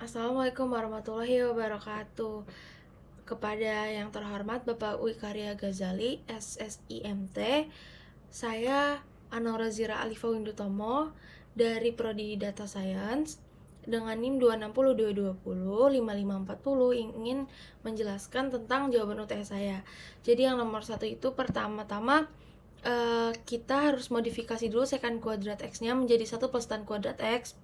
Assalamualaikum warahmatullahi wabarakatuh. Kepada yang terhormat Bapak Wikaria Ghazali, SSIMT, saya Anora Zira Alifa Windutomo dari Prodi Data Science dengan NIM 26022205540 ingin menjelaskan tentang jawaban UTS saya. Jadi yang nomor 1 itu pertama-tama kita harus modifikasi dulu secant kuadrat X-nya menjadi 1 plus tan kuadrat X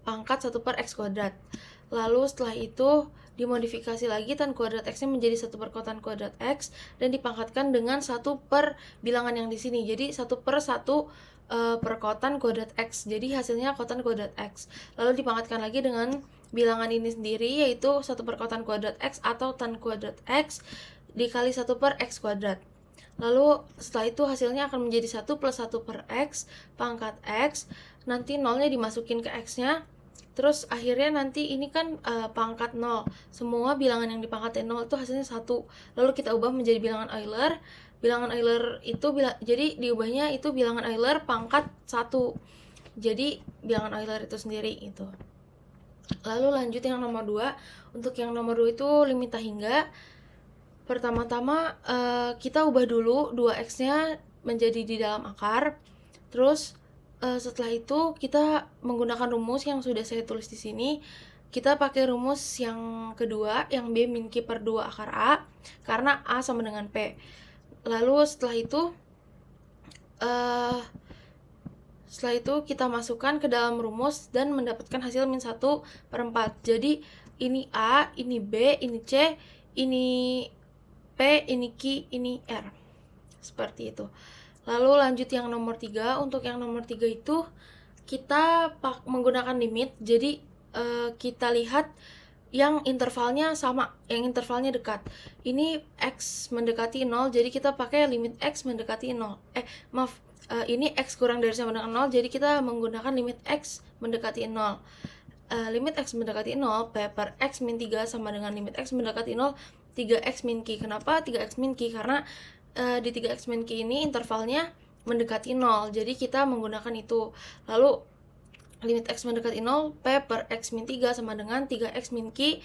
pangkat 1 per X kuadrat. Lalu setelah itu dimodifikasi lagi tan kuadrat X-nya menjadi 1 per kotan kuadrat X dan dipangkatkan dengan 1 per bilangan yang di sini. Jadi 1 per 1 per kotan kuadrat X. Jadi hasilnya kotan kuadrat X. Lalu dipangkatkan lagi dengan bilangan ini sendiri, yaitu 1 per kotan kuadrat X atau tan kuadrat X dikali 1 per X kuadrat. Lalu setelah itu hasilnya akan menjadi 1 plus 1 per X pangkat X. Nanti nolnya dimasukin ke X-nya. Terus akhirnya nanti ini kan pangkat 0. Semua bilangan yang dipangkatin 0 itu hasilnya 1. Lalu kita ubah menjadi bilangan Euler. Bilangan Euler itu jadi diubahnya itu bilangan Euler pangkat 1. Jadi bilangan Euler itu sendiri itu. Lalu lanjut yang nomor 2. Untuk yang nomor 2 itu limit hingga. Pertama-tama kita ubah dulu 2x-nya menjadi di dalam akar. Terus setelah itu kita menggunakan rumus yang sudah saya tulis di sini. Kita pakai rumus yang kedua, yang B min Q per 2 akar A, karena A sama dengan P. Lalu setelah itu kita masukkan ke dalam rumus dan mendapatkan hasil min 1 per 4. Jadi ini A, ini B, ini C, ini P, ini Q, ini R. Seperti itu. Lalu lanjut yang nomor 3. Untuk yang nomor 3 itu kita menggunakan limit. Jadi kita lihat yang intervalnya sama, yang intervalnya dekat. Ini X mendekati 0, jadi kita pakai limit X mendekati 0. Ini X kurang dari sama dengan 0, jadi kita menggunakan limit X mendekati 0. Limit X mendekati 0, P per X min 3 sama dengan limit X mendekati 0, 3X min Q. Kenapa 3X min Q? Karena di 3x min Q ini intervalnya mendekati 0, jadi kita menggunakan itu. Lalu limit x mendekati 0, P per x min 3 sama dengan 3x min Q.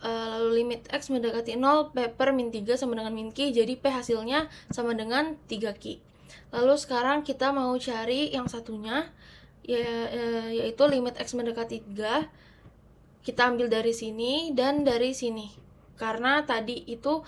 Lalu limit x mendekati 0, P per min 3 sama dengan min Q, jadi P hasilnya sama dengan 3Q. Lalu sekarang kita mau cari yang satunya, yaitu limit x mendekati 3. Kita ambil dari sini dan dari sini. Karena tadi itu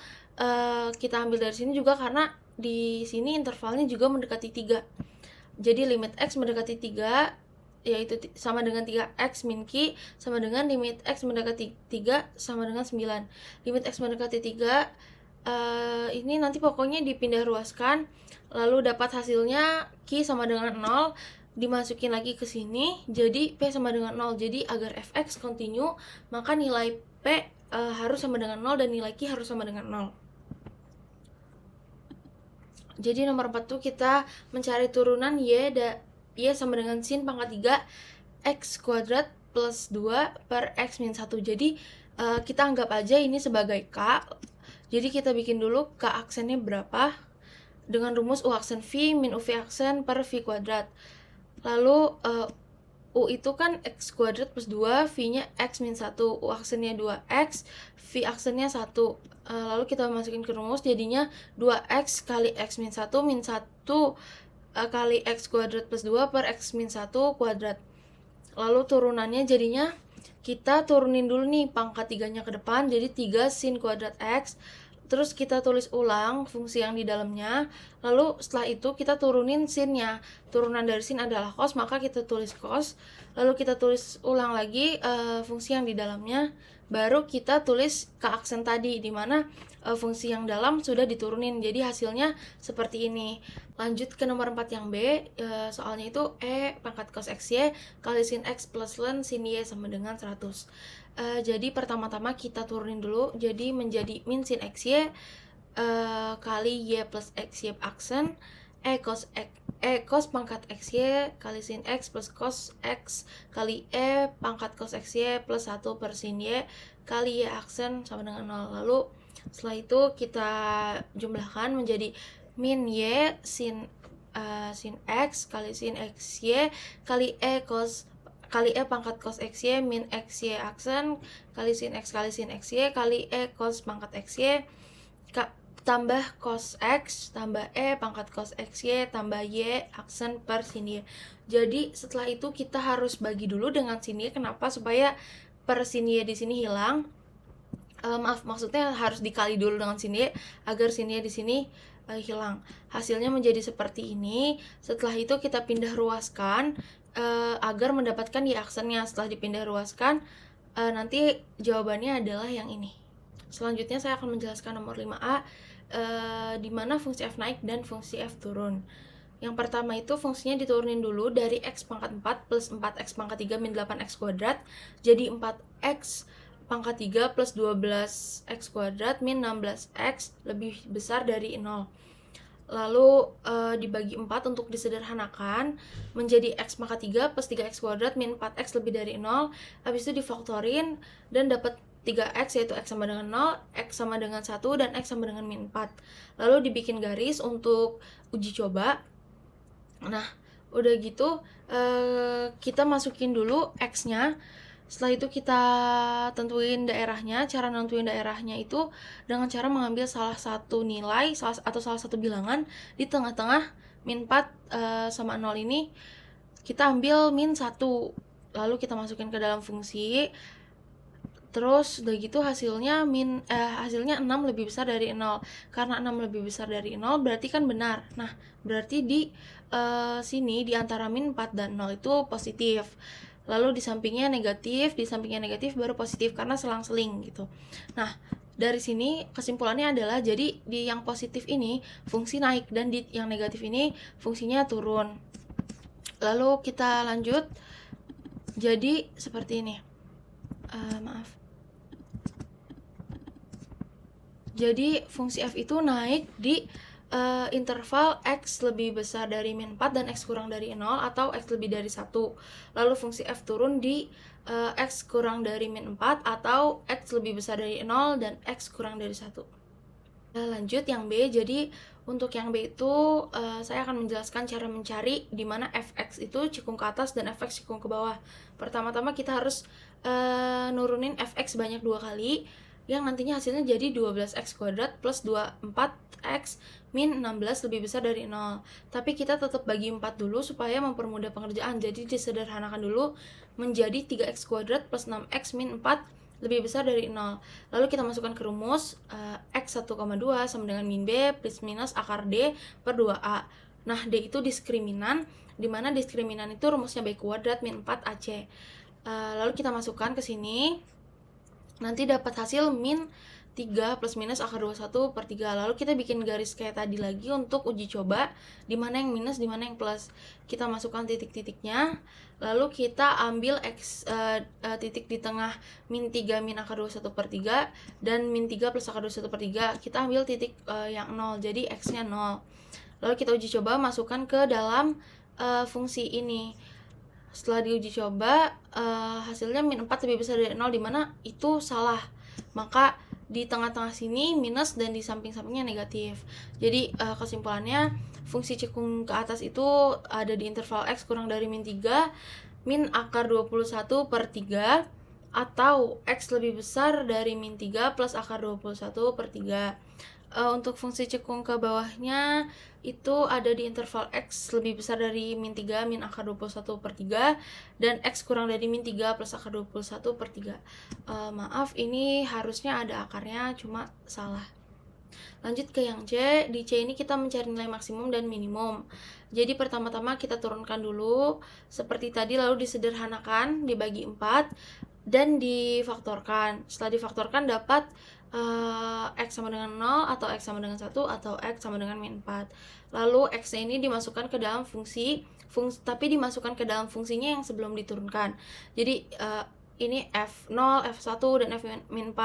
kita ambil dari sini juga karena di sini intervalnya juga mendekati 3. Jadi limit x mendekati 3 yaitu sama dengan 3x min Q sama dengan limit x mendekati 3 sama dengan 9. Limit x mendekati 3 ini nanti pokoknya dipindah ruaskan, lalu dapat hasilnya Q sama dengan 0, dimasukin lagi ke sini, jadi P sama dengan 0. Jadi agar fx continue, maka nilai P harus sama dengan 0 dan nilai Q harus sama dengan 0. Jadi nomor 4 tuh kita mencari turunan Y sama dengan sin pangkat 3 X kuadrat plus 2 per X min 1. Jadi kita anggap aja ini sebagai K. Jadi kita bikin dulu K aksennya berapa dengan rumus U aksen V min UV aksen per V kuadrat. Lalu U itu kan X kuadrat plus 2, V-nya X min 1, U aksennya 2X, V aksennya 1. Lalu kita masukin ke rumus, jadinya 2X kali X min 1 min 1 kali X kuadrat plus 2 per X min 1 kuadrat. Lalu turunannya jadinya kita turunin dulu nih pangkat 3-nya ke depan, jadi 3 sin kuadrat X. Terus kita tulis ulang fungsi yang di dalamnya. Lalu setelah itu kita turunin sinnya. Turunan dari sin adalah cos, maka kita tulis cos. Lalu kita tulis ulang lagi fungsi yang di dalamnya. Baru kita tulis K aksen tadi, dimana fungsi yang dalam sudah diturunin. Jadi hasilnya seperti ini. Lanjut ke nomor 4 yang B. Soalnya itu E pangkat cos XY kali sin X plus ln sin Y sama dengan 100. Jadi pertama-tama kita turunin dulu, jadi menjadi min sin XY kali Y plus XY aksen cos pangkat XY kali sin X plus cos X kali E pangkat cos XY plus 1 per sin Y kali Y aksen sama dengan 0. Lalu setelah itu kita jumlahkan menjadi min Y sin X kali sin XY kali E cos kali E pangkat cos XY min XY aksen kali sin X XY kali E cos pangkat XY tambah cos X tambah E pangkat cos XY tambah Y aksen per sin Y. Jadi setelah itu kita harus bagi dulu dengan sin Y. Kenapa? Supaya per sin Y di sini hilang. Maksudnya harus dikali dulu dengan sin Y agar sin Y di sini hilang. Hasilnya menjadi seperti ini. Setelah itu kita pindah ruaskan agar mendapatkan Y aksennya. Setelah dipindah ruaskan, nanti jawabannya adalah yang ini. Selanjutnya saya akan menjelaskan nomor 5A, di mana fungsi f naik dan fungsi f turun. Yang pertama itu fungsinya diturunin dulu dari x pangkat 4 plus 4x pangkat 3 min 8x kuadrat jadi 4x pangkat 3 plus 12x kuadrat min 16x lebih besar dari 0. Lalu dibagi 4 untuk disederhanakan menjadi x pangkat 3 plus 3x kuadrat min 4x lebih dari 0. Habis itu difaktorin dan dapat 3x, yaitu x sama dengan 0, x sama dengan 1, dan x sama dengan min 4. Lalu dibikin garis untuk uji coba. Nah, udah gitu kita masukin dulu x-nya. Setelah itu kita tentuin daerahnya. Cara nentuin daerahnya itu dengan cara mengambil salah satu nilai atau salah satu bilangan di tengah-tengah min 4 sama 0 ini. Kita ambil min 1, lalu kita masukin ke dalam fungsi. Terus udah gitu hasilnya 6 lebih besar dari 0. Karena 6 lebih besar dari 0 berarti kan benar. Nah, berarti di sini di antara min 4 dan 0 itu positif. Lalu di sampingnya negatif baru positif karena selang-seling gitu. Nah, dari sini kesimpulannya adalah jadi di yang positif ini fungsi naik dan di yang negatif ini fungsinya turun. Lalu kita lanjut. Jadi seperti ini. Jadi fungsi f itu naik di interval x lebih besar dari min 4 dan x kurang dari 0 atau x lebih dari 1. Lalu fungsi f turun di x kurang dari min 4 atau x lebih besar dari 0 dan x kurang dari 1. Nah, lanjut yang B. Jadi untuk yang B itu saya akan menjelaskan cara mencari di mana fx itu cikung ke atas dan fx cikung ke bawah. Pertama-tama kita harus nurunin fx banyak 2 kali yang nantinya hasilnya jadi 12x kuadrat plus 24x min 16 lebih besar dari 0. Tapi kita tetap bagi 4 dulu supaya mempermudah pengerjaan. Jadi disederhanakan dulu menjadi 3x kuadrat plus 6x min 4 lebih besar dari 0. Lalu kita masukkan ke rumus x 1,2 sama dengan min b plus minus akar d per 2a. Nah, d itu diskriminan, dimana diskriminan itu rumusnya b kuadrat min 4ac. Lalu kita masukkan ke sini. Nanti dapat hasil min 3 plus minus akar 21 per 3. Lalu kita bikin garis kayak tadi lagi untuk uji coba, di mana yang minus, di mana yang plus. Kita masukkan titik-titiknya, lalu kita ambil titik di tengah min 3 min akar 21 per 3 dan min 3 plus akar 21 per 3. Kita ambil titik yang 0, jadi x-nya 0. Lalu kita uji coba, masukkan ke dalam fungsi ini. Setelah diuji coba, hasilnya min 4 lebih besar dari 0, dimana itu salah. Maka di tengah-tengah sini minus dan di samping-sampingnya negatif. Jadi kesimpulannya fungsi cikung ke atas itu ada di interval x kurang dari min 3 min akar 21 per 3 atau x lebih besar dari min 3 plus akar 21 per 3. Untuk fungsi cikung ke bawahnya itu ada di interval x lebih besar dari min 3 min akar 21 per 3 dan x kurang dari min 3 plus akar 21 per 3. Maaf, ini harusnya ada akarnya, cuma salah. Lanjut ke yang C. Di C ini kita mencari nilai maksimum dan minimum. Jadi pertama-tama kita turunkan dulu seperti tadi, lalu disederhanakan, dibagi 4 dan difaktorkan. Setelah difaktorkan dapat x sama dengan 0 atau x sama dengan 1 atau x sama dengan min 4. Lalu x ini dimasukkan ke dalam fungsi tapi dimasukkan ke dalam fungsinya yang sebelum diturunkan. Jadi ini f0, f1 dan f-4.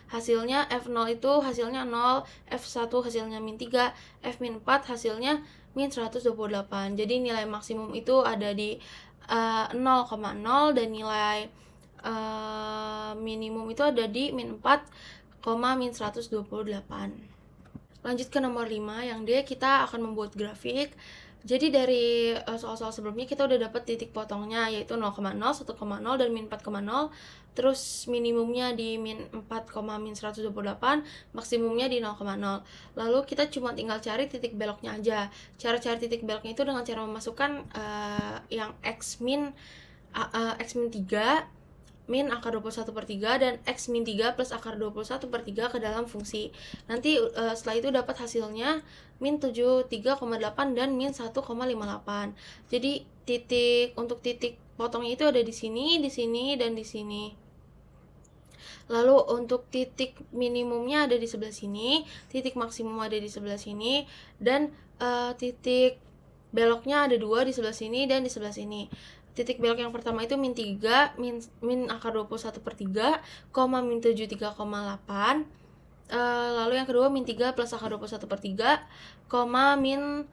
Hasilnya f0 itu hasilnya 0, f1 hasilnya min 3, f-4 hasilnya min 128. Jadi nilai maksimum itu ada di 0,0 dan nilai minimum itu ada di min 4, min 128. Lanjut ke nomor 5, yang D kita akan membuat grafik. Jadi dari soal-soal sebelumnya kita udah dapat titik potongnya, yaitu 0,0, 1,0, dan min 4,0. Terus minimumnya di min 4, min 128, maksimumnya di 0,0. Lalu kita cuma tinggal cari titik beloknya aja. Cara cari titik beloknya itu dengan cara memasukkan yang x min 3 min akar 21/3 dan x min 3 plus akar 21/3 ke dalam fungsi. Nanti setelah itu dapat hasilnya min 73,8 dan min 1,58. Jadi untuk titik potongnya itu ada di sini, dan di sini. Lalu untuk titik minimumnya ada di sebelah sini, titik maksimum ada di sebelah sini, dan titik beloknya ada 2 di sebelah sini dan di sebelah sini. Titik belok yang pertama itu min 3, min akar 21/3, min 73,8. Lalu yang kedua min 3 plus akar 21/3, min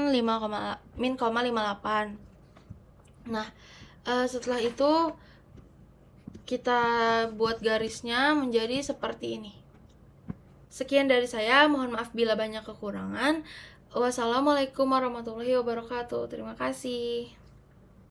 5,58. Nah, setelah itu kita buat garisnya menjadi seperti ini. Sekian dari saya, mohon maaf bila banyak kekurangan. Wassalamualaikum warahmatullahi wabarakatuh. Terima kasih.